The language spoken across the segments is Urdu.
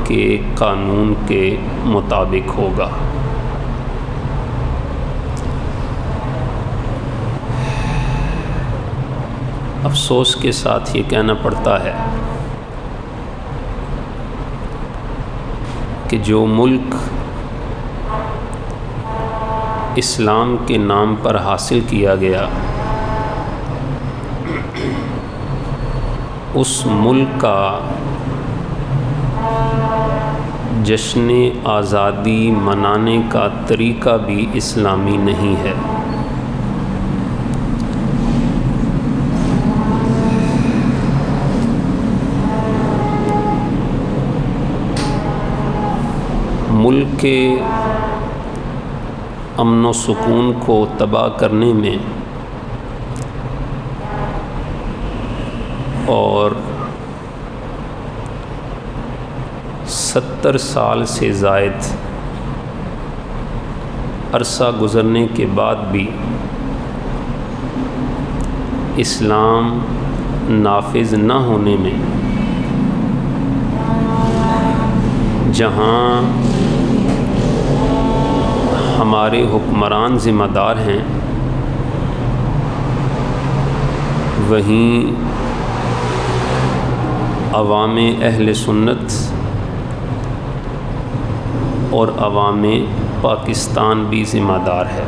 کے قانون کے مطابق ہوگا۔ افسوس کے ساتھ یہ کہنا پڑتا ہے کہ جو ملک اسلام کے نام پر حاصل کیا گیا، اس ملک کا جشن آزادی منانے کا طریقہ بھی اسلامی نہیں ہے۔ ملک کے امن و سکون کو تباہ کرنے میں اور 70 سال سے زائد عرصہ گزرنے کے بعد بھی اسلام نافذ نہ ہونے میں جہاں ہمارے حکمران ذمہ دار ہیں، وہیں عوام اہل سنت اور عوام پاکستان بھی ذمہ دار ہے۔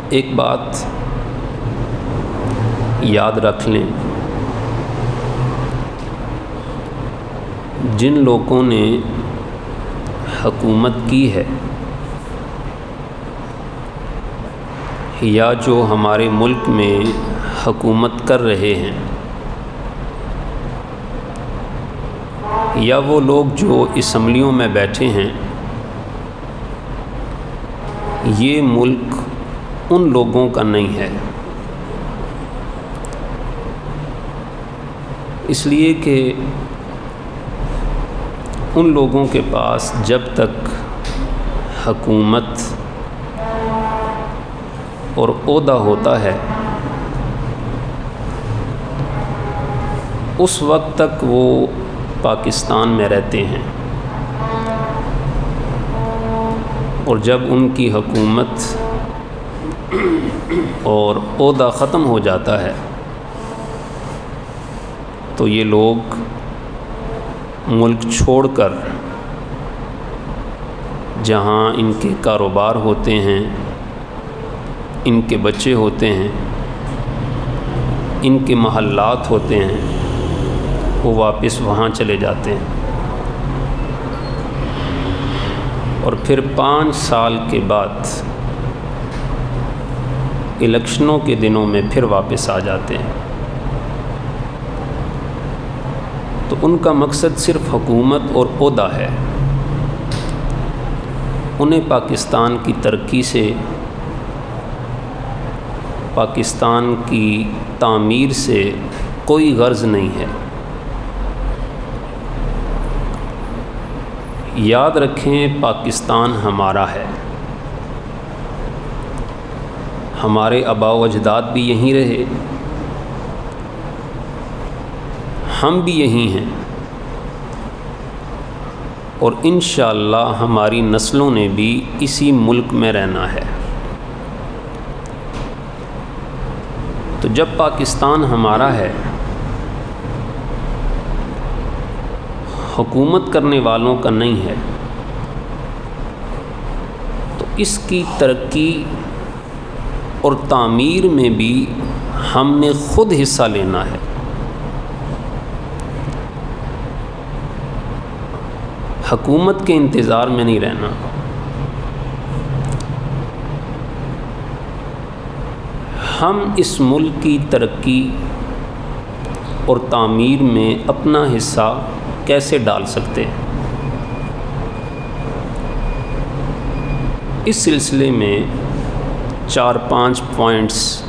ایک بات یاد رکھ لیں، جن لوگوں نے حکومت کی ہے یا جو ہمارے ملک میں حکومت کر رہے ہیں، یا وہ لوگ جو اسمبلیوں میں بیٹھے ہیں، یہ ملک ان لوگوں کا نہیں ہے، اس لیے کہ ان لوگوں کے پاس جب تک حکومت اور عہدہ ہوتا ہے اس وقت تک وہ پاکستان میں رہتے ہیں، اور جب ان کی حکومت اور عہدہ ختم ہو جاتا ہے تو یہ لوگ ملک چھوڑ کر جہاں ان کے کاروبار ہوتے ہیں، ان کے بچے ہوتے ہیں، ان کے محلات ہوتے ہیں، وہ واپس وہاں چلے جاتے ہیں، اور پھر 5 سال کے بعد الیکشنوں کے دنوں میں پھر واپس آ جاتے ہیں۔ تو ان کا مقصد صرف حکومت اور عہدہ ہے، انہیں پاکستان کی ترقی سے، پاکستان کی تعمیر سے کوئی غرض نہیں ہے۔ یاد رکھیں، پاکستان ہمارا ہے، ہمارے آباء و اجداد بھی یہیں رہے، ہم بھی یہی ہیں، اور انشاءاللہ ہماری نسلوں نے بھی اسی ملک میں رہنا ہے۔ تو جب پاکستان ہمارا ہے، حکومت کرنے والوں کا نہیں ہے، تو اس کی ترقی اور تعمیر میں بھی ہم نے خود حصہ لینا ہے۔ حکومت کے انتظار میں نہیں رہنا۔ ہم اس ملک کی ترقی اور تعمیر میں اپنا حصہ کیسے ڈال سکتے ہیں؟ اس سلسلے میں 4-5 پوائنٹس،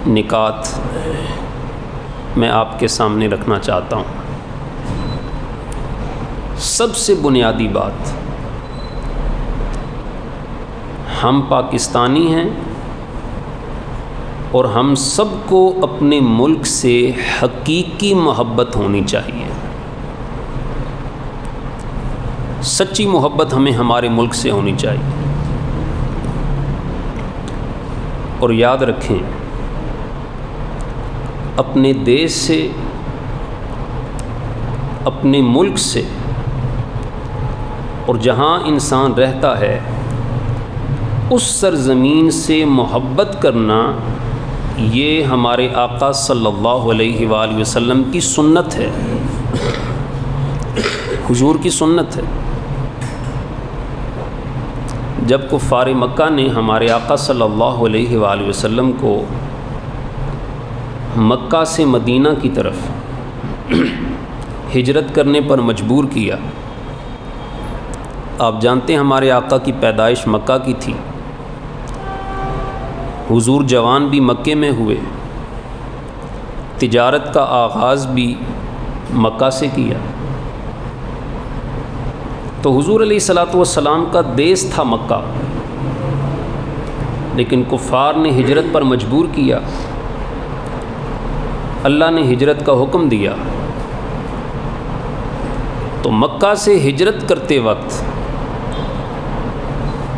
نکات میں آپ کے سامنے رکھنا چاہتا ہوں۔ سب سے بنیادی بات، ہم پاکستانی ہیں اور ہم سب کو اپنے ملک سے حقیقی محبت ہونی چاہیے. سچی محبت ہمیں ہمارے ملک سے ہونی چاہیے. اور یاد رکھیں اپنے دیش سے، اپنے ملک سے اور جہاں انسان رہتا ہے اس سرزمین سے محبت کرنا، یہ ہمارے آقا صلی اللہ علیہ وآلہ وسلم کی سنت ہے، حضور کی سنت ہے. جب کفار مکہ نے ہمارے آقا صلی اللہ علیہ وآلہ وسلم کو مکہ سے مدینہ کی طرف ہجرت کرنے پر مجبور کیا، آپ جانتے ہیں ہمارے آقا کی پیدائش مکہ کی تھی، حضور جوان بھی مکے میں ہوئے، تجارت کا آغاز بھی مکہ سے کیا. تو حضور علیہ الصلوۃ والسلام کا دیس تھا مکہ، لیکن کفار نے ہجرت پر مجبور کیا. اللہ نے ہجرت کا حکم دیا تو مکہ سے ہجرت کرتے وقت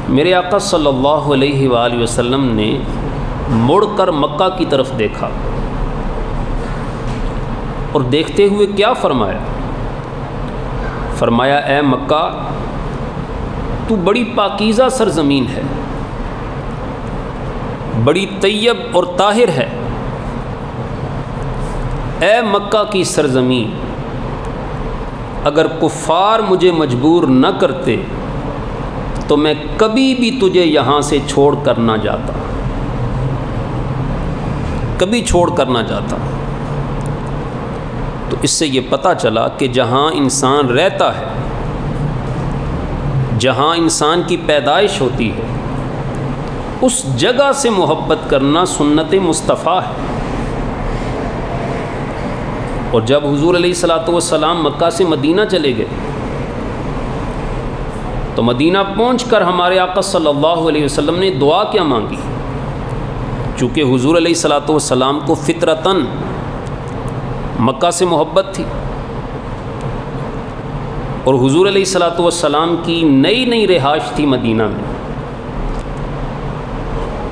میرے آقا صلی اللہ علیہ وآلہ وسلم نے مڑ کر مکہ کی طرف دیکھا اور دیکھتے ہوئے کیا فرمایا؟ فرمایا اے مکہ، تو بڑی پاکیزہ سرزمین ہے، بڑی طیب اور طاہر ہے. اے مکہ کی سرزمین، اگر کفار مجھے مجبور نہ کرتے تو میں کبھی بھی تجھے یہاں سے چھوڑ کر نہ جاتا، کبھی چھوڑ کر نہ جاتا. تو اس سے یہ پتہ چلا کہ جہاں انسان رہتا ہے، جہاں انسان کی پیدائش ہوتی ہے، اس جگہ سے محبت کرنا سنت مصطفیٰ ہے. اور جب حضور علیہ الصلوۃ والسلام مکہ سے مدینہ چلے گئے تو مدینہ پہنچ کر ہمارے آقا صلی اللہ علیہ وسلم نے دعا کیا مانگی؟ چونکہ حضور علیہ الصلوۃ والسلام کو فطرتاً مکہ سے محبت تھی اور حضور علیہ الصلوۃ والسلام کی نئی نئی رہائش تھی مدینہ میں.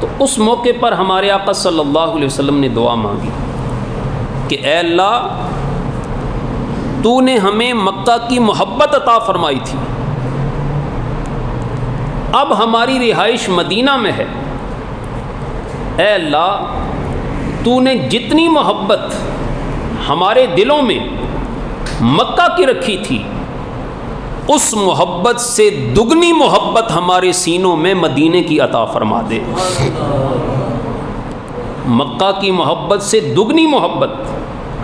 تو اس موقع پر ہمارے آقا صلی اللہ علیہ وسلم نے دعا مانگی کہ اے اللہ، تو نے ہمیں مکہ کی محبت عطا فرمائی تھی، اب ہماری رہائش مدینہ میں ہے. اے اللہ، تو نے جتنی محبت ہمارے دلوں میں مکہ کی رکھی تھی، اس محبت سے دگنی محبت ہمارے سینوں میں مدینے کی عطا فرما دے. مکہ کی محبت سے دگنی محبت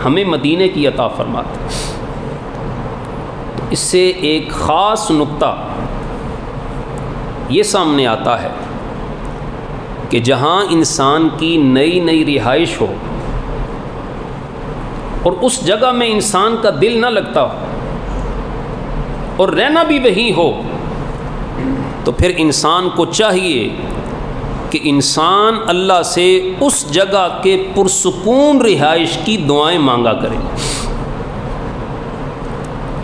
ہمیں مدینے کی عطا فرما دے. اس سے ایک خاص نقطہ یہ سامنے آتا ہے کہ جہاں انسان کی نئی نئی رہائش ہو اور اس جگہ میں انسان کا دل نہ لگتا ہو اور رہنا بھی وہی ہو، تو پھر انسان کو چاہیے کہ انسان اللہ سے اس جگہ کے پرسکون رہائش کی دعائیں مانگا کرے.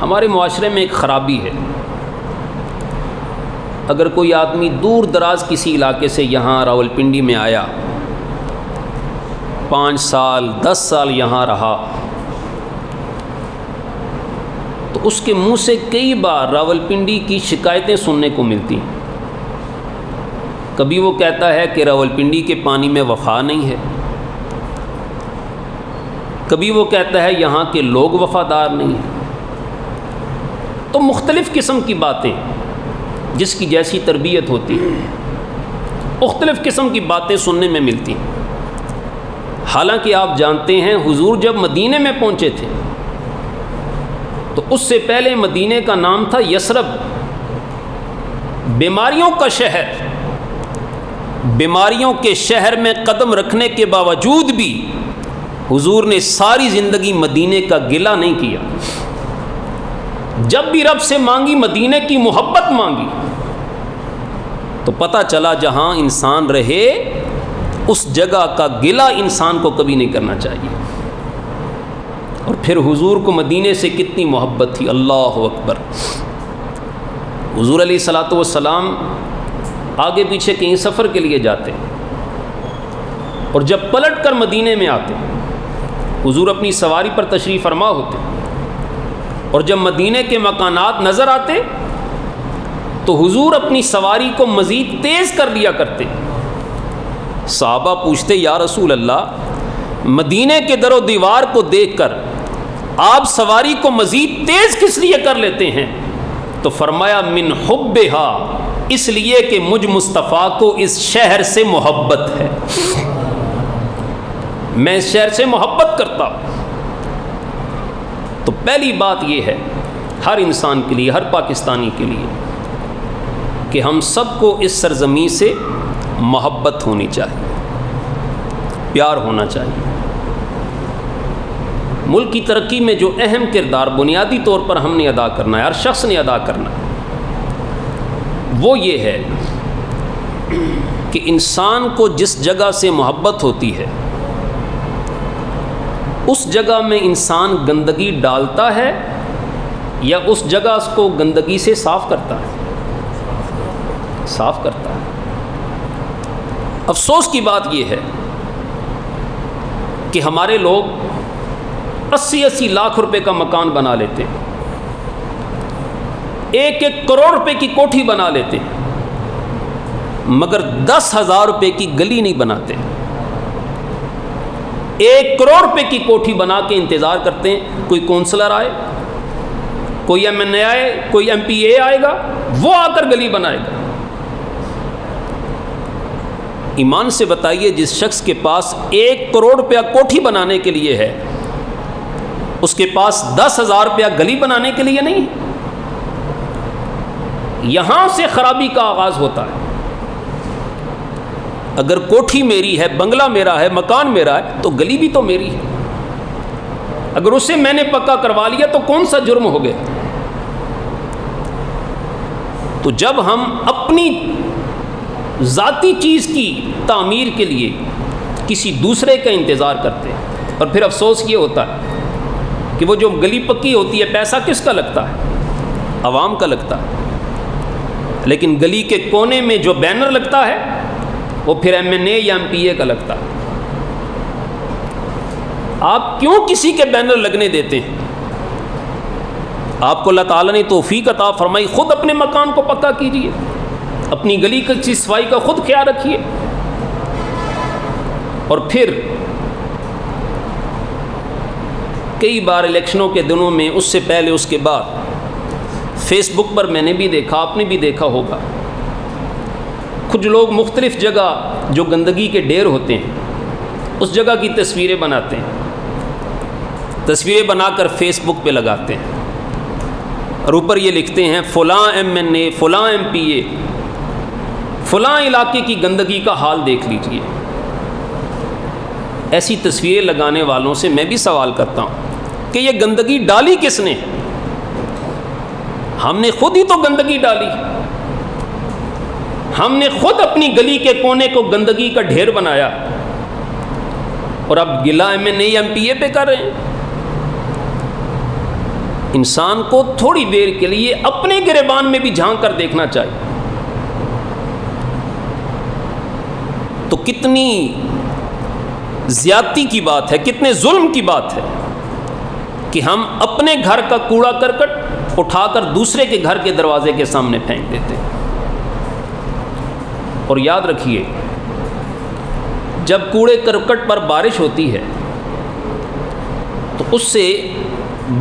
ہمارے معاشرے میں ایک خرابی ہے، اگر کوئی آدمی دور دراز کسی علاقے سے یہاں راولپنڈی میں آیا، 5 سال 10 سال یہاں رہا، تو اس کے منہ سے کئی بار راولپنڈی کی شکایتیں سننے کو ملتی. کبھی وہ کہتا ہے کہ راولپنڈی کے پانی میں وفا نہیں ہے، کبھی وہ کہتا ہے یہاں کے لوگ وفادار نہیں ہیں. تو مختلف قسم کی باتیں، جس کی جیسی تربیت ہوتی ہے، مختلف قسم کی باتیں سننے میں ملتی. حالانکہ آپ جانتے ہیں حضور جب مدینے میں پہنچے تھے تو اس سے پہلے مدینے کا نام تھا یثرب، بیماریوں کا شہر. بیماریوں کے شہر میں قدم رکھنے کے باوجود بھی حضور نے ساری زندگی مدینے کا گلہ نہیں کیا. جب بھی رب سے مانگی، مدینے کی محبت مانگی، تو پتہ چلا جہاں انسان رہے اس جگہ کا گلہ انسان کو کبھی نہیں کرنا چاہیے۔ اور پھر حضور کو مدینے سے کتنی محبت تھی، اللہ اکبر۔ حضور علیہ الصلوۃ والسلام آگے پیچھے کہیں سفر کے لیے جاتے اور جب پلٹ کر مدینے میں آتے، حضور اپنی سواری پر تشریف فرما ہوتے، اور جب مدینے کے مکانات نظر آتے تو حضور اپنی سواری کو مزید تیز کر لیا کرتے۔ صحابہ پوچھتے، یا رسول اللہ، مدینے کے در و دیوار کو دیکھ کر آپ سواری کو مزید تیز کس لیے کر لیتے ہیں؟ تو فرمایا، من حبھا، اس لیے کہ مجھ مصطفیٰ کو اس شہر سے محبت ہے، میں اس شہر سے محبت کرتا ہوں۔ تو پہلی بات یہ ہے ہر انسان کے لیے، ہر پاکستانی کے لیے، کہ ہم سب کو اس سرزمین سے محبت ہونی چاہیے، پیار ہونا چاہیے۔ ملک کی ترقی میں جو اہم کردار بنیادی طور پر ہم نے ادا کرنا ہے، ہر شخص نے ادا کرنا ہے، وہ یہ ہے کہ انسان کو جس جگہ سے محبت ہوتی ہے اس جگہ میں انسان گندگی ڈالتا ہے یا اس جگہ اس کو گندگی سے صاف کرتا ہے؟ صاف کرتا ہے۔ افسوس کی بات یہ ہے کہ ہمارے لوگ 80 لاکھ روپے کا مکان بنا لیتے، 1 کروڑ روپے کی کوٹھی بنا لیتے، مگر 10,000 روپے کی گلی نہیں بناتے۔ 1 کروڑ روپے کی کوٹھی بنا کے انتظار کرتے ہیں کوئی کونسلر آئے، کوئی MNA آئے، کوئی MPA آئے گا، وہ آ کر گلی بنائے گا۔ ایمان سے بتائیے، جس شخص کے پاس 1 کروڑ روپیہ کوٹھی بنانے کے لیے ہے، اس کے پاس 10,000 روپیہ گلی بنانے کے لیے نہیں ہے۔ یہاں سے خرابی کا آغاز ہوتا ہے۔ اگر کوٹھی میری ہے، بنگلہ میرا ہے، مکان میرا ہے، تو گلی بھی تو میری ہے۔ اگر اسے میں نے پکا کروا لیا تو کون سا جرم ہو گیا؟ تو جب ہم اپنی ذاتی چیز کی تعمیر کے لیے کسی دوسرے کا انتظار کرتے ہیں، اور پھر افسوس یہ ہوتا ہے کہ وہ جو گلی پکی ہوتی ہے، پیسہ کس کا لگتا ہے؟ عوام کا لگتا ہے، لیکن گلی کے کونے میں جو بینر لگتا ہے وہ پھر MNA یا MPA کا لگتا ہے۔ آپ کیوں کسی کے بینر لگنے دیتے ہیں؟ آپ کو اللہ تعالیٰ نے توفیق عطا فرمائی، خود اپنے مکان کو پکا کیجیے، اپنی گلی کی صفائی کا خود خیال رکھیے۔ اور پھر کئی بار الیکشنوں کے دنوں میں، اس سے پہلے، اس کے بعد، فیس بک پر میں نے بھی دیکھا، آپ نے بھی دیکھا ہوگا، کچھ لوگ مختلف جگہ جو گندگی کے ڈھیر ہوتے ہیں اس جگہ کی تصویریں بناتے ہیں، تصویریں بنا کر فیس بک پہ لگاتے ہیں، اور اوپر یہ لکھتے ہیں فلاں MNA، فلاں MPA، فلاں علاقے کی گندگی کا حال دیکھ لیجئے۔ ایسی تصویریں لگانے والوں سے میں بھی سوال کرتا ہوں کہ یہ گندگی ڈالی کس نے؟ ہم نے خود ہی تو گندگی ڈالی، ہم نے خود اپنی گلی کے کونے کو گندگی کا ڈھیر بنایا، اور اب گلہ MNA یا MPA پہ کر رہے ہیں۔ انسان کو تھوڑی دیر کے لیے اپنے گریبان میں بھی جھانک کر دیکھنا چاہیے۔ تو کتنی زیادتی کی بات ہے، کتنے ظلم کی بات ہے کہ ہم اپنے گھر کا کوڑا کرکٹ اٹھا کر دوسرے کے گھر کے دروازے کے سامنے پھینک دیتے ہیں۔ اور یاد رکھیے، جب کوڑے کرکٹ پر بارش ہوتی ہے تو اس سے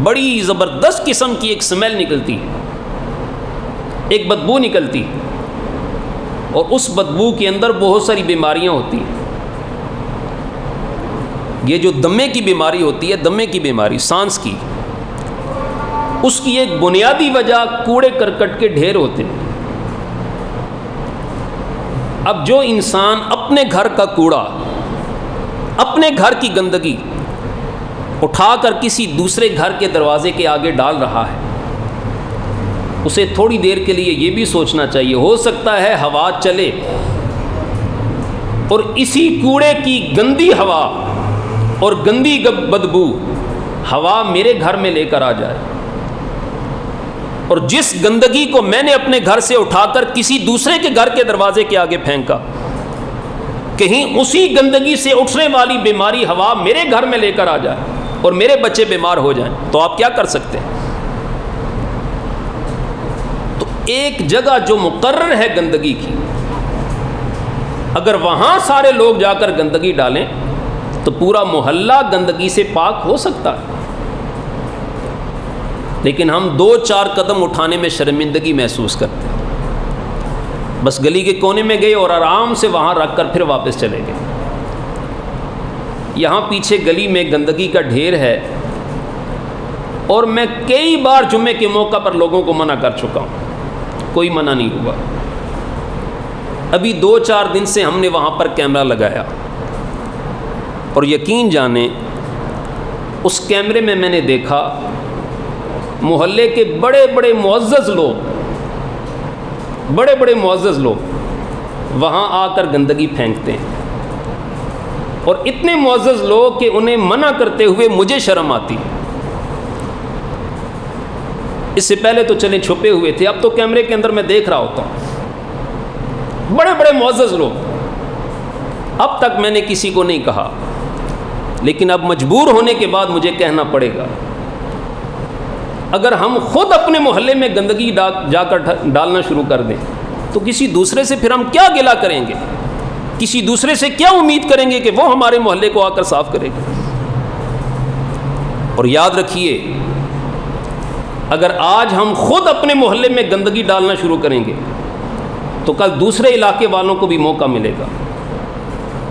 بڑی زبردست قسم کی ایک سمیل نکلتی ہے، ایک بدبو نکلتی، اور اس بدبو کے اندر بہت ساری بیماریاں ہوتی ہیں۔ یہ جو دمے کی بیماری ہوتی ہے، دمے کی بیماری، سانس کی، اس کی ایک بنیادی وجہ کوڑے کرکٹ کے ڈھیر ہوتے ہیں۔ اب جو انسان اپنے گھر کا کوڑا، اپنے گھر کی گندگی اٹھا کر کسی دوسرے گھر کے دروازے کے آگے ڈال رہا ہے، اسے تھوڑی دیر کے لیے یہ بھی سوچنا چاہیے، ہو سکتا ہے ہوا چلے، اور اسی کوڑے کی گندی ہوا اور گندی بدبو ہوا میرے گھر میں لے کر آ جائے، اور جس گندگی کو میں نے اپنے گھر سے اٹھا کر کسی دوسرے کے گھر کے دروازے کے آگے پھینکا، کہیں اسی گندگی سے اٹھنے والی بیماری ہوا میرے گھر میں لے کر آ جائے اور میرے بچے بیمار ہو جائیں، تو آپ کیا کر سکتے ہیں؟ تو ایک جگہ جو مقرر ہے گندگی کی، اگر وہاں سارے لوگ جا کر گندگی ڈالیں تو پورا محلہ گندگی سے پاک ہو سکتا ہے، لیکن ہم 2-4 قدم اٹھانے میں شرمندگی محسوس کرتے ہیں، بس گلی کے کونے میں گئے اور آرام سے وہاں رکھ کر پھر واپس چلے گئے۔ یہاں پیچھے گلی میں گندگی کا ڈھیر ہے، اور میں کئی بار جمعے کے موقع پر لوگوں کو منع کر چکا ہوں، کوئی منع نہیں ہوا۔ ابھی 2-4 دن سے ہم نے وہاں پر کیمرہ لگایا، اور یقین جانیں اس کیمرے میں میں نے دیکھا محلے کے بڑے بڑے معزز لوگ وہاں آ کر گندگی پھینکتے ہیں، اور اتنے معزز لوگ کہ انہیں منع کرتے ہوئے مجھے شرم آتی۔ اس سے پہلے تو چلے چھپے ہوئے تھے، اب تو کیمرے کے اندر میں دیکھ رہا ہوتا ہوں، بڑے بڑے معزز لوگ۔ اب تک میں نے کسی کو نہیں کہا، لیکن اب مجبور ہونے کے بعد مجھے کہنا پڑے گا۔ اگر ہم خود اپنے محلے میں گندگی جا کر ڈالنا شروع کر دیں تو کسی دوسرے سے پھر ہم کیا گلہ کریں گے؟ کسی دوسرے سے کیا امید کریں گے کہ وہ ہمارے محلے کو آ کر صاف کرے گا؟ اور یاد رکھیے، اگر آج ہم خود اپنے محلے میں گندگی ڈالنا شروع کریں گے تو کل دوسرے علاقے والوں کو بھی موقع ملے گا،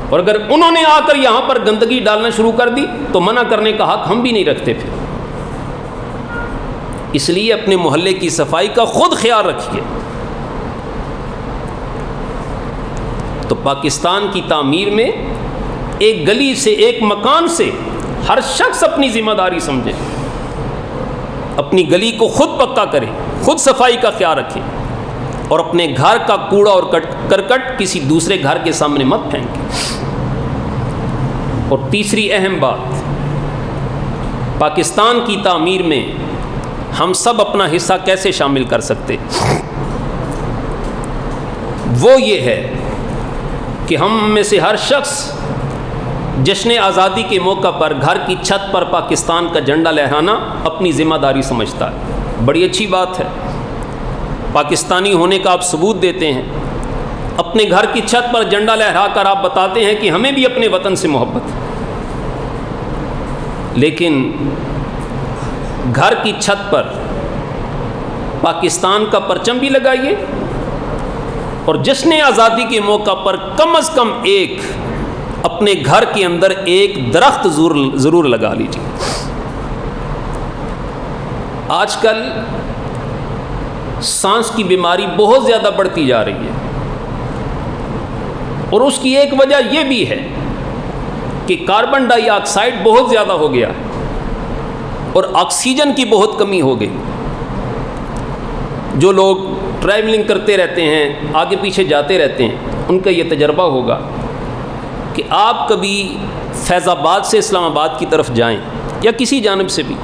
اور اگر انہوں نے آ کر یہاں پر گندگی ڈالنا شروع کر دی تو منع کرنے کا حق ہم بھی نہیں رکھتے پھر۔ اس لیے اپنے محلے کی صفائی کا خود خیال رکھیے۔ تو پاکستان کی تعمیر میں ایک گلی سے، ایک مکان سے ہر شخص اپنی ذمہ داری سمجھے، اپنی گلی کو خود پکا کرے، خود صفائی کا خیال رکھے، اور اپنے گھر کا کوڑا اور کرکٹ کسی دوسرے گھر کے سامنے مت پھینکے۔ اور تیسری اہم بات، پاکستان کی تعمیر میں ہم سب اپنا حصہ کیسے شامل کر سکتے؟ وہ یہ ہے کہ ہم میں سے ہر شخص جشن آزادی کے موقع پر گھر کی چھت پر پاکستان کا جھنڈا لہرانا اپنی ذمہ داری سمجھتا ہے۔ بڑی اچھی بات ہے، پاکستانی ہونے کا آپ ثبوت دیتے ہیں، اپنے گھر کی چھت پر جھنڈا لہرا کر آپ بتاتے ہیں کہ ہمیں بھی اپنے وطن سے محبت ہے۔ لیکن گھر کی چھت پر پاکستان کا پرچم بھی لگائیے، اور جشن آزادی کے موقع پر کم از کم ایک اپنے گھر کے اندر ایک درخت ضرور لگا لیجیے۔ آج کل سانس کی بیماری بہت زیادہ بڑھتی جا رہی ہے، اور اس کی ایک وجہ یہ بھی ہے کہ کاربن ڈائی آکسائڈ بہت زیادہ ہو گیا ہے اور آکسیجن کی بہت کمی ہو گئی۔ جو لوگ ٹریولنگ کرتے رہتے ہیں، آگے پیچھے جاتے رہتے ہیں، ان کا یہ تجربہ ہوگا کہ آپ کبھی فیض آباد سے اسلام آباد کی طرف جائیں یا کسی جانب سے بھی،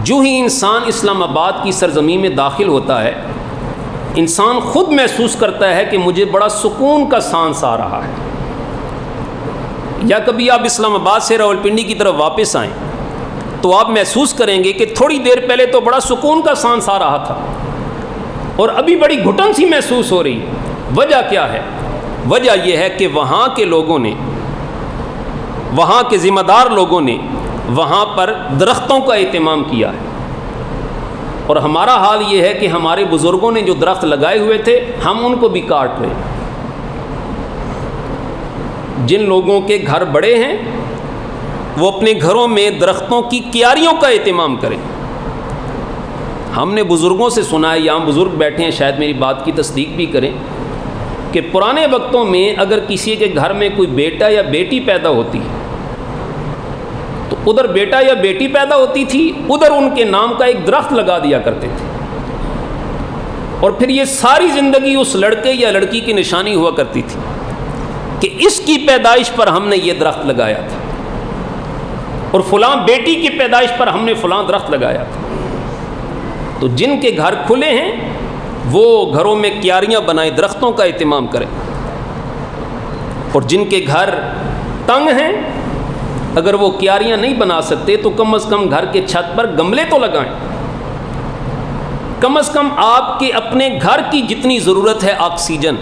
جو ہی انسان اسلام آباد کی سرزمین میں داخل ہوتا ہے، انسان خود محسوس کرتا ہے کہ مجھے بڑا سکون کا سانس آ رہا ہے۔ یا کبھی آپ اسلام آباد سے راولپنڈی کی طرف واپس آئیں تو آپ محسوس کریں گے کہ تھوڑی دیر پہلے تو بڑا سکون کا سانس آ رہا تھا اور ابھی بڑی گھٹن سی محسوس ہو رہی ہے۔ وجہ کیا ہے؟ وجہ یہ ہے کہ وہاں کے لوگوں نے، وہاں کے ذمہ دار لوگوں نے وہاں پر درختوں کا اہتمام کیا ہے، اور ہمارا حال یہ ہے کہ ہمارے بزرگوں نے جو درخت لگائے ہوئے تھے ہم ان کو بھی کاٹ رہے ہیں۔ جن لوگوں کے گھر بڑے ہیں وہ اپنے گھروں میں درختوں کی کیاریوں کا اہتمام کریں۔ ہم نے بزرگوں سے سنا ہے، یہاں بزرگ بیٹھے ہیں شاید میری بات کی تصدیق بھی کریں، کہ پرانے وقتوں میں اگر کسی کے گھر میں کوئی بیٹا یا بیٹی پیدا ہوتی تو ادھر بیٹا یا بیٹی پیدا ہوتی تھی، ادھر ان کے نام کا ایک درخت لگا دیا کرتے تھے، اور پھر یہ ساری زندگی اس لڑکے یا لڑکی کی نشانی ہوا کرتی تھی کہ اس کی پیدائش پر ہم نے یہ درخت لگایا تھا، اور فلاں بیٹی کی پیدائش پر ہم نے فلاں درخت لگایا تھا۔ تو جن کے گھر کھلے ہیں وہ گھروں میں کیاریاں بنائیں، درختوں کا اہتمام کریں، اور جن کے گھر تنگ ہیں اگر وہ کیاریاں نہیں بنا سکتے تو کم از کم گھر کے چھت پر گملے تو لگائیں۔ کم از کم آپ کے اپنے گھر کی جتنی ضرورت ہے آکسیجن،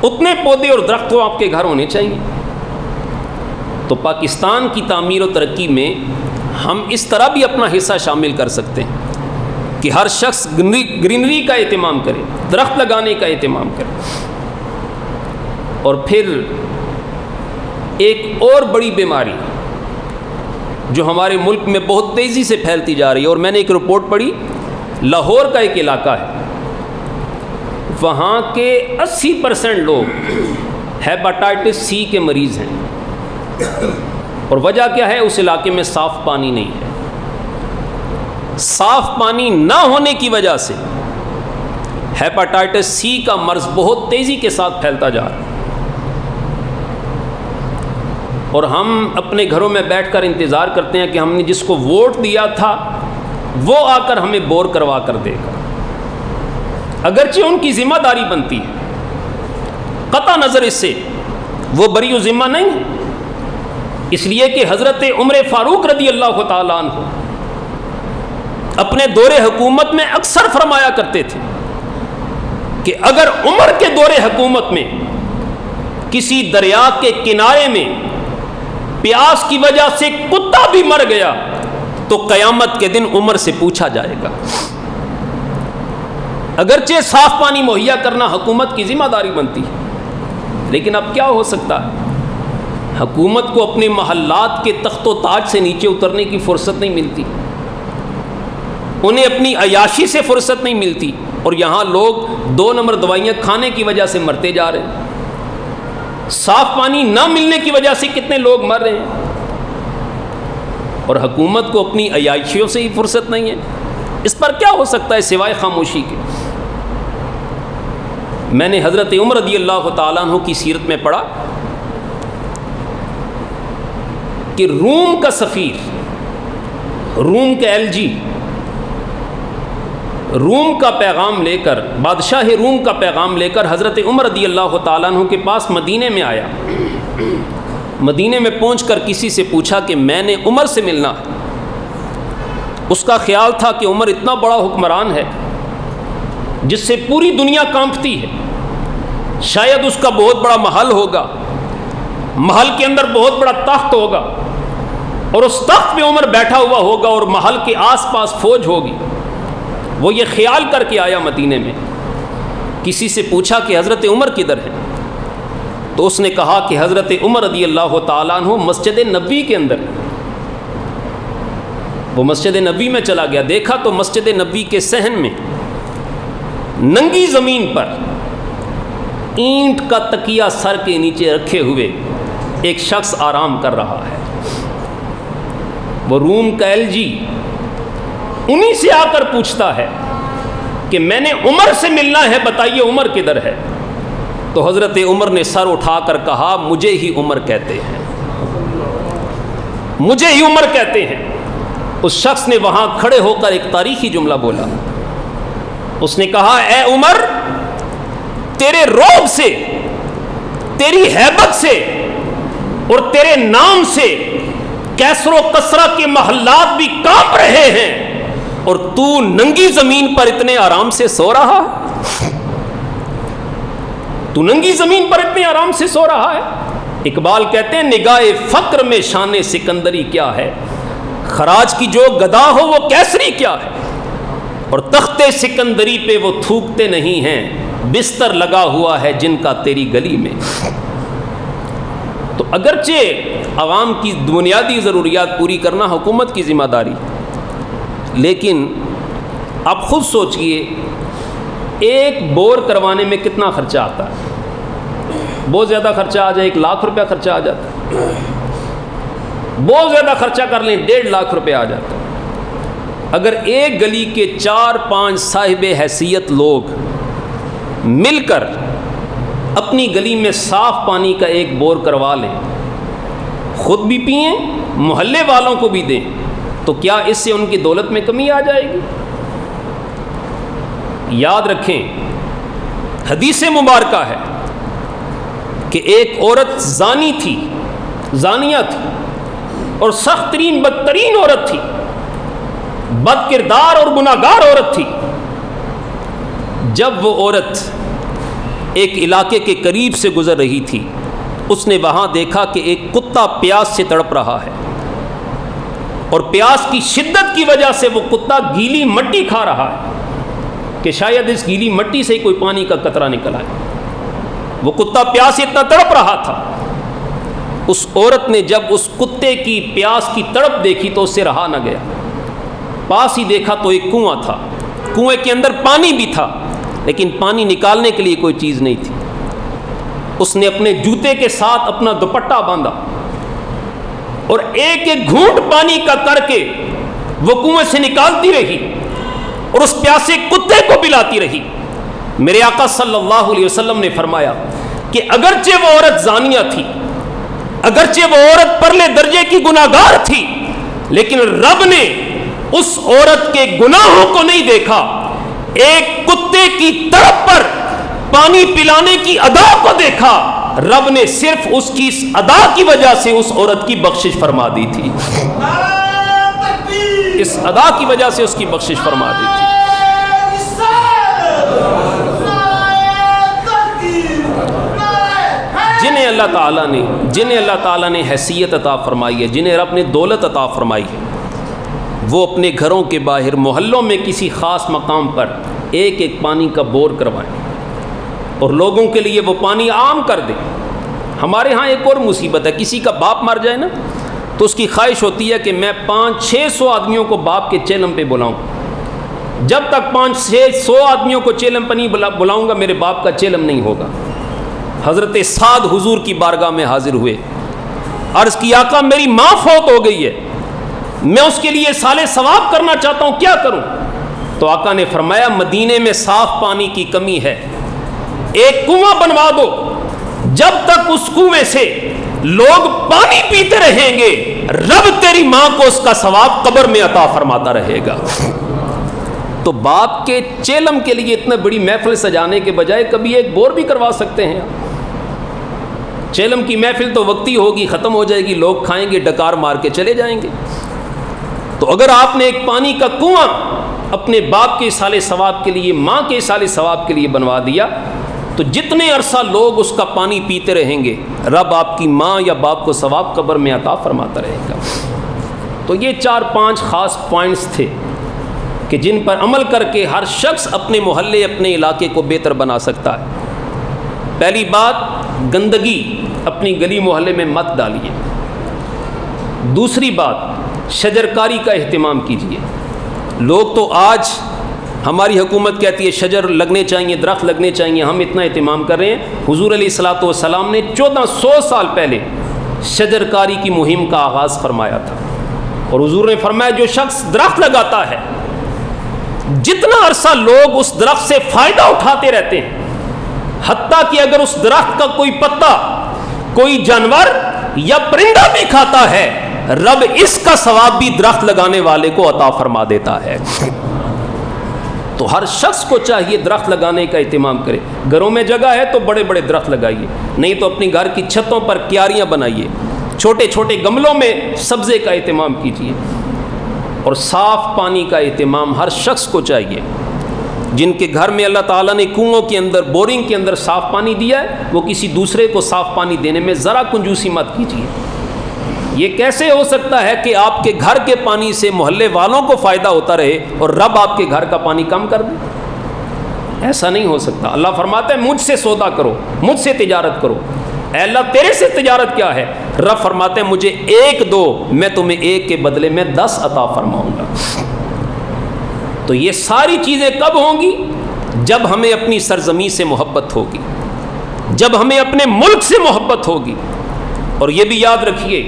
اتنے پودے اور درخت تو آپ کے گھر ہونے چاہیے۔ تو پاکستان کی تعمیر و ترقی میں ہم اس طرح بھی اپنا حصہ شامل کر سکتے ہیں کہ ہر شخص گرینری کا اہتمام کرے، درخت لگانے کا اہتمام کرے۔ اور پھر ایک اور بڑی بیماری جو ہمارے ملک میں بہت تیزی سے پھیلتی جا رہی ہے، اور میں نے ایک رپورٹ پڑھی، لاہور کا ایک علاقہ ہے، وہاں کے 80% لوگ ہیپاٹائٹس سی کے مریض ہیں، اور وجہ کیا ہے؟ اس علاقے میں صاف پانی نہیں ہے۔ صاف پانی نہ ہونے کی وجہ سے ہیپاٹائٹس سی کا مرض بہت تیزی کے ساتھ پھیلتا جا رہا ہے، اور ہم اپنے گھروں میں بیٹھ کر انتظار کرتے ہیں کہ ہم نے جس کو ووٹ دیا تھا وہ آ کر ہمیں بور کروا کر دے گا، اگرچہ ان کی ذمہ داری بنتی ہے، قطع نظر اس سے وہ بری و ذمہ نہیں ہے، اس لیے کہ حضرت عمر فاروق رضی اللہ تعالیٰ عنہ اپنے دور حکومت میں اکثر فرمایا کرتے تھے کہ اگر عمر کے دور حکومت میں کسی دریا کے کنارے میں پیاس کی وجہ سے کتا بھی مر گیا تو قیامت کے دن عمر سے پوچھا جائے گا۔ اگرچہ صاف پانی مہیا کرنا حکومت کی ذمہ داری بنتی ہے، لیکن اب کیا ہو سکتا ہے؟ حکومت کو اپنے محلات کے تخت و تاج سے نیچے اترنے کی فرصت نہیں ملتی، انہیں اپنی عیاشی سے فرصت نہیں ملتی، اور یہاں لوگ 2 نمبر دوائیاں کھانے کی وجہ سے مرتے جا رہے ہیں، صاف پانی نہ ملنے کی وجہ سے کتنے لوگ مر رہے ہیں، اور حکومت کو اپنی عیاشیوں سے ہی فرصت نہیں ہے۔ اس پر کیا ہو سکتا ہے سوائے خاموشی کے؟ میں نے حضرت عمر رضی اللہ تعالیٰ عنہ کی سیرت میں پڑھا کہ روم کا سفیر، روم کے LG، روم کا پیغام لے کر، بادشاہ روم کا پیغام لے کر حضرت عمر رضی اللہ تعالیٰ عنہ کے پاس مدینے میں آیا۔ مدینے میں پہنچ کر کسی سے پوچھا کہ میں نے عمر سے ملنا ہے۔ اس کا خیال تھا کہ عمر اتنا بڑا حکمران ہے جس سے پوری دنیا کانپتی ہے، شاید اس کا بہت بڑا محل ہوگا، محل کے اندر بہت بڑا تخت ہوگا، اور اس تخت پہ عمر بیٹھا ہوا ہوگا، اور محل کے آس پاس فوج ہوگی۔ وہ یہ خیال کر کے آیا مدینے میں، کسی سے پوچھا کہ حضرت عمر کدھر ہے؟ تو اس نے کہا کہ حضرت عمر رضی اللہ تعالیٰ عنہ مسجد نبوی کے اندر۔ وہ مسجد نبوی میں چلا گیا، دیکھا تو مسجد نبوی کے صحن میں ننگی زمین پر اینٹ کا تکیہ سر کے نیچے رکھے ہوئے ایک شخص آرام کر رہا ہے۔ وہ روم کا LG انہی سے آ کر پوچھتا ہے کہ میں نے عمر سے ملنا ہے، بتائیے عمر کدھر ہے؟ تو حضرت عمر نے سر اٹھا کر کہا مجھے ہی عمر کہتے ہیں، مجھے ہی عمر کہتے ہیں۔ اس شخص نے وہاں کھڑے ہو کر ایک تاریخی جملہ بولا، اس نے کہا اے عمر، تیرے رعب سے، تیری ہیبت سے اور تیرے نام سے کیسر و کسرا کے محلات بھی کانپ رہے ہیں، اور تو ننگی زمین پر اتنے آرام سے سو رہا ہے؟ تو ننگی زمین پر اتنے آرام سے سو رہا ہے؟ اقبال کہتے ہیں نگاہ فقر میں شان سکندری کیا ہے، خراج کی جو گدا ہو وہ کیسری کیا ہے، اور تخت سکندری پہ وہ تھوکتے نہیں ہیں، بستر لگا ہوا ہے جن کا تیری گلی میں۔ تو اگرچہ عوام کی بنیادی ضروریات پوری کرنا حکومت کی ذمہ داری، لیکن آپ خود سوچئے ایک بور کروانے میں کتنا خرچہ آتا ہے؟ بہت زیادہ خرچہ آ جائے 1 لاکھ روپیہ خرچہ آ جاتا ہے، بہت زیادہ خرچہ کر لیں 1.5 لاکھ روپے آ جاتا ہے۔ اگر ایک گلی کے 4-5 صاحب حیثیت لوگ مل کر اپنی گلی میں صاف پانی کا ایک بور کروا لیں، خود بھی پئیں، محلے والوں کو بھی دیں، تو کیا اس سے ان کی دولت میں کمی آ جائے گی؟ یاد رکھیں، حدیث مبارکہ ہے کہ ایک عورت زانی تھی، زانیہ تھی، اور سخت ترین بدترین عورت تھی، بد کردار اور گناہگار عورت تھی۔ جب وہ عورت ایک علاقے کے قریب سے گزر رہی تھی، اس نے وہاں دیکھا کہ ایک کتا پیاس سے تڑپ رہا ہے، اور پیاس کی شدت کی وجہ سے وہ کتا گیلی مٹی کھا رہا ہے کہ شاید اس گیلی مٹی سے ہی کوئی پانی کا قطرہ نکل آئے۔ وہ کتا پیاس سے اتنا تڑپ رہا تھا، اس عورت نے جب اس کتے کی پیاس کی تڑپ دیکھی تو اس سے رہا نہ گیا، پاس ہی دیکھا تو ایک کنواں تھا، کنویں کے اندر پانی بھی تھا، لیکن پانی نکالنے کے لیے کوئی چیز نہیں تھی۔ اس نے اپنے جوتے کے ساتھ اپنا دوپٹہ باندھا اور ایک ایک گھونٹ پانی کا کر کے وہ کنویں سے نکالتی رہی اور اس پیاسے کتے کو پلاتی رہی۔ میرے آقا صلی اللہ علیہ وسلم نے فرمایا کہ اگرچہ وہ عورت زانیہ تھی، اگرچہ وہ عورت پرلے درجے کی گناہگار تھی، لیکن رب نے اس عورت کے گناہوں کو نہیں دیکھا، ایک کتے کی تڑپ پر پانی پلانے کی ادا کو دیکھا۔ رب نے صرف اس کی اس ادا کی وجہ سے اس عورت کی بخشش فرما دی تھی، اس ادا کی وجہ سے اس کی بخشش فرما دی تھی۔ جنہیں اللہ تعالیٰ نے حیثیت عطا فرمائی ہے، جنہیں رب نے دولت عطا فرمائی ہے، وہ اپنے گھروں کے باہر محلوں میں کسی خاص مقام پر ایک ایک پانی کا بور کروائیں اور لوگوں کے لیے وہ پانی عام کر دیں۔ ہمارے ہاں ایک اور مصیبت ہے، کسی کا باپ مر جائے نا تو اس کی خواہش ہوتی ہے کہ میں 500-600 آدمیوں کو باپ کے چیلم پہ بلاؤں، جب تک 500-600 آدمیوں کو چیلم پہ نہیں بلاؤں گا میرے باپ کا چیلم نہیں ہوگا۔ حضرت سعد حضور کی بارگاہ میں حاضر ہوئے، عرض کی آقا میری ماں فوت ہو گئی ہے، میں اس کے لیے سال ثواب کرنا چاہتا ہوں، کیا کروں؟ تو آقا نے فرمایا مدینے میں صاف پانی کی کمی ہے، ایک کنواں بنوا دو، جب تک اس کنویں سے لوگ پانی پیتے رہیں گے رب تیری ماں کو اس کا ثواب قبر میں عطا فرماتا رہے گا۔ تو باپ کے چیلم کے لیے اتنا بڑی محفل سجانے کے بجائے کبھی ایک بور بھی کروا سکتے ہیں۔ چیلم کی محفل تو وقتی ہوگی، ختم ہو جائے گی، لوگ کھائیں گے، ڈکار مار کے چلے جائیں گے۔ تو اگر آپ نے ایک پانی کا کنواں اپنے باپ کے سال ثواب کے لیے، ماں کے سال ثواب کے لیے بنوا دیا، تو جتنے عرصہ لوگ اس کا پانی پیتے رہیں گے رب آپ کی ماں یا باپ کو ثواب قبر میں عطا فرماتا رہے گا۔ تو یہ 4-5 خاص پوائنٹس تھے کہ جن پر عمل کر کے ہر شخص اپنے محلے، اپنے علاقے کو بہتر بنا سکتا ہے۔ پہلی بات، گندگی اپنی گلی محلے میں مت ڈالیے۔ دوسری بات، شجرکاری کا اہتمام کیجیے۔ لوگ تو آج ہماری حکومت کہتی ہے شجر لگنے چاہیے، درخت لگنے چاہیے، ہم اتنا اہتمام کر رہے ہیں۔ حضور علیہ الصلوۃ والسلام نے 1400 سال پہلے شجرکاری کی مہم کا آغاز فرمایا تھا، اور حضور نے فرمایا جو شخص درخت لگاتا ہے، جتنا عرصہ لوگ اس درخت سے فائدہ اٹھاتے رہتے ہیں، حتیٰ کہ اگر اس درخت کا کوئی پتا کوئی جانور یا پرندہ بھی کھاتا ہے، رب اس کا ثواب بھی درخت لگانے والے کو عطا فرما دیتا ہے۔ تو ہر شخص کو چاہیے درخت لگانے کا اہتمام کرے۔ گھروں میں جگہ ہے تو بڑے بڑے درخت لگائیے، نہیں تو اپنی گھر کی چھتوں پر کیاریاں بنائیے، چھوٹے چھوٹے گملوں میں سبزے کا اہتمام کیجیے، اور صاف پانی کا اہتمام ہر شخص کو چاہیے۔ جن کے گھر میں اللہ تعالیٰ نے کنووں کے اندر، بورنگ کے اندر صاف پانی دیا ہے، وہ کسی دوسرے کو صاف پانی دینے میں ذرا کنجوسی مت کیجیے۔ یہ کیسے ہو سکتا ہے کہ آپ کے گھر کے پانی سے محلے والوں کو فائدہ ہوتا رہے اور رب آپ کے گھر کا پانی کم کر دے؟ ایسا نہیں ہو سکتا۔ اللہ فرماتا ہے مجھ سے سودا کرو، مجھ سے تجارت کرو۔ اے اللہ تیرے سے تجارت کیا ہے؟ رب فرماتے ہیں مجھے 1 دو، میں تمہیں 1 کے بدلے میں 10 عطا فرماؤں گا۔ تو یہ ساری چیزیں کب ہوں گی؟ جب ہمیں اپنی سرزمین سے محبت ہوگی، جب ہمیں اپنے ملک سے محبت ہوگی۔ اور یہ بھی یاد رکھیے،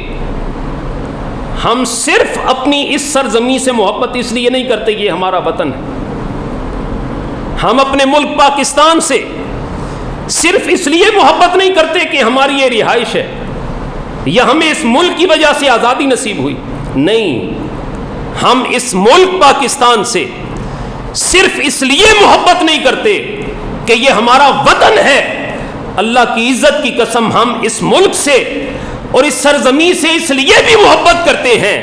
ہم صرف اپنی اس سرزمین سے محبت اس لیے نہیں کرتے یہ ہمارا وطن ہے، ہم اپنے ملک پاکستان سے صرف اس لیے محبت نہیں کرتے کہ ہماری یہ رہائش ہے یا ہمیں اس ملک کی وجہ سے آزادی نصیب ہوئی، نہیں، ہم اس ملک پاکستان سے صرف اس لیے محبت نہیں کرتے کہ یہ ہمارا وطن ہے، اللہ کی عزت کی قسم ہم اس ملک سے اور اس سرزمین سے اس لیے بھی محبت کرتے ہیں،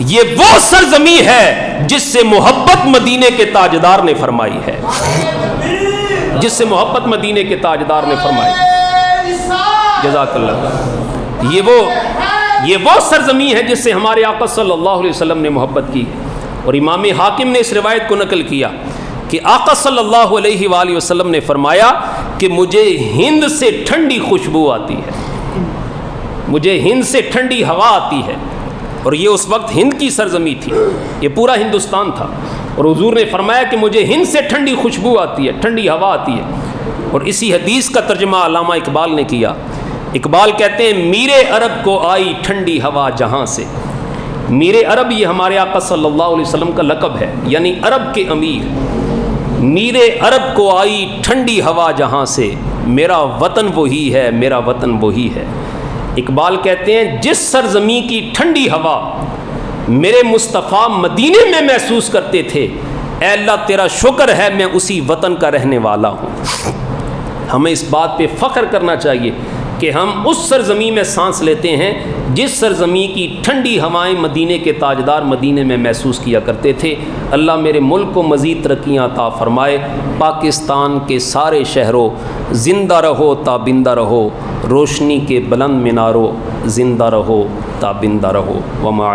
یہ وہ سرزمین ہے جس سے محبت مدینے کے تاجدار نے فرمائی ہے، جس سے محبت مدینے کے تاجدار نے فرمائی، جزاک اللہ۔ یہ وہ سرزمین ہے جس سے ہمارے آقا صلی اللہ علیہ وسلم نے محبت کی، اور امام حاکم نے اس روایت کو نقل کیا کہ آقا صلی اللہ علیہ وآلہ وسلم نے فرمایا کہ مجھے ہند سے ٹھنڈی خوشبو آتی ہے، مجھے ہند سے ٹھنڈی ہوا آتی ہے، اور یہ اس وقت ہند کی سرزمین تھی، یہ پورا ہندوستان تھا، اور حضور نے فرمایا کہ مجھے ہند سے ٹھنڈی خوشبو آتی ہے، ٹھنڈی ہوا آتی ہے۔ اور اسی حدیث کا ترجمہ علامہ اقبال نے کیا، اقبال کہتے ہیں میرے عرب کو آئی ٹھنڈی ہوا جہاں سے، میرے عرب یہ ہمارے آقا صلی اللہ علیہ وسلم کا لقب ہے، یعنی عرب کے امیر، میرے عرب کو آئی ٹھنڈی ہوا جہاں سے، میرا وطن وہی ہے، میرا وطن وہی ہے۔ اقبال کہتے ہیں جس سرزمین کی ٹھنڈی ہوا میرے مصطفیٰ مدینے میں محسوس کرتے تھے، اے اللہ تیرا شکر ہے میں اسی وطن کا رہنے والا ہوں۔ ہمیں اس بات پہ فخر کرنا چاہیے کہ ہم اس سرزمین میں سانس لیتے ہیں جس سرزمین کی ٹھنڈی ہوائیں مدینے کے تاجدار مدینے میں محسوس کیا کرتے تھے۔ اللہ میرے ملک کو مزید ترقیاں عطا فرمائے، پاکستان کے سارے شہروں زندہ رہو تابندہ رہو، روشنی کے بلند میناروں زندہ رہو تابندہ رہو۔ وما